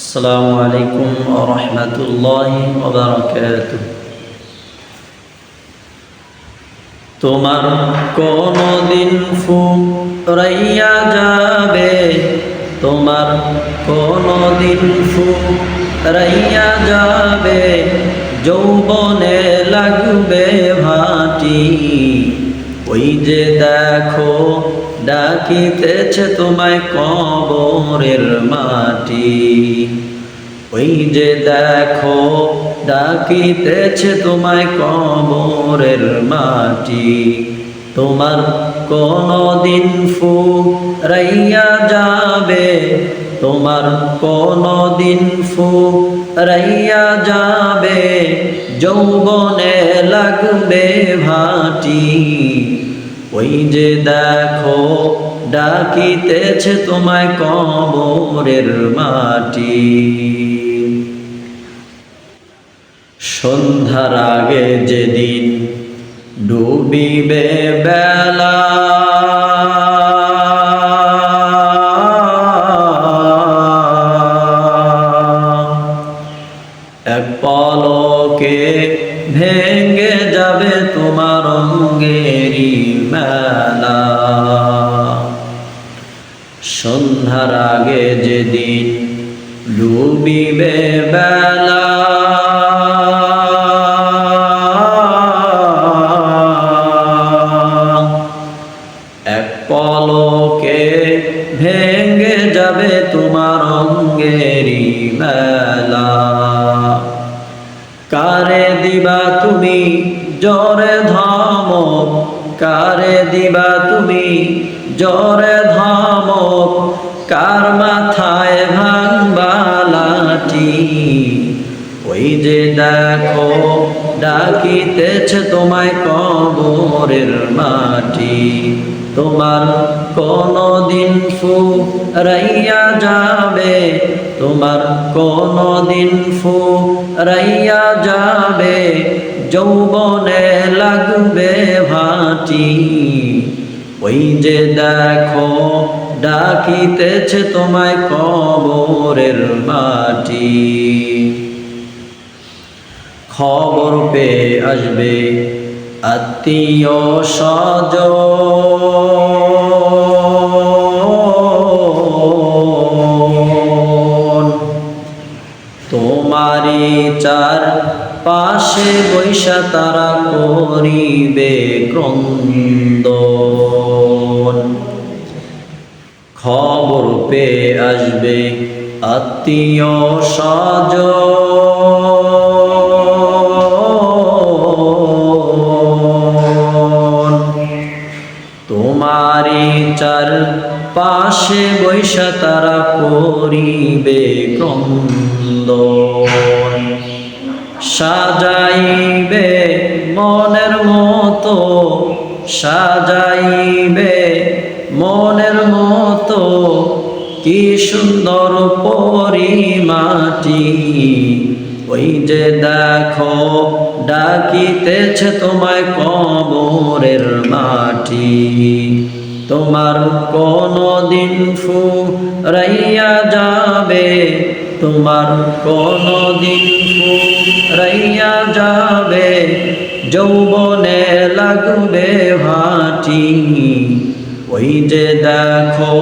আসসালামু আলাইকুম ওয়া রাহমাতুল্লাহি ওয়া বারাকাতুহু। তোমার কোনদিন ফুরাইয়া যাবে, তোমার কোনদিন ফুরাইয়া যাবে, যৌবনে লাগবে ভাটি। ওই যে দেখো ডাকিতেছে তোমায় কবরের মাটি। ওই যে দেখো ডাকিতেছে তোমায় কবরের মাটি। তোমার কোনদিন ফুরাইয়া যাবে, তোমার কোনদিন ফুরাইয়া যাবে, যৌবনে লাগবে ভাটি। ওই যে দেখো ডাকিতেছে তোমায় কবরের মাটি। সন্ধ্যার আগে যেদিন ডুবিবে বেলা, এক পলকে ভেঙে যাবে তোমার অঙ্গেরই মেলা। সন্ধ্যার আগে যেদিন ডুবিবে বেলা, এক পলকে ভেঙে যাবে তোমার অঙ্গেরই মেলা। কারে দিবা তুমি জরে ধমক, কারে দিবা তুমি জরে ধমক, কার মাথায় ভাঙবা লাঠি। ওই যে দেখো ডাকিতেছে তোমায় কবরের মাটি। তোমার কোনদিন ফুরাইয়া যাবে, তোমার কোনদিন ফুরাইয়া যাবে, যৌবনে লাগবে ভাটি। ওই যে দেখো ডাকিতেছে তোমায় কবরের মাটি। খবর পেয়ে আসবে আত্মীয় স্বজন, তোমারি চার পাশে বৈশা তারা করিবে ক্রন্দন। খবর পেয়ে আসবে আত্মীয় স্বজন, তোমারি চার পাশে বৈশা তারা করিবে ক্রন্দন। সাজাইবে মনের মতো, সাজাইবে মনের মতো, কি সুন্দর পরিমাটি। ওই যে দেখো ডাকিতেছে তোমায় কবরের মাটি। তোমার কোনদিন ফুরাইয়া যাবে, তোমার কোনদিন ফুরাইয়া যাবে, যৌবনে লাগবে ভাটি। ওই যে দেখো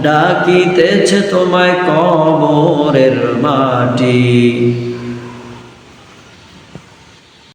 ডাকিতেছে তোমায় কবরের মাটি।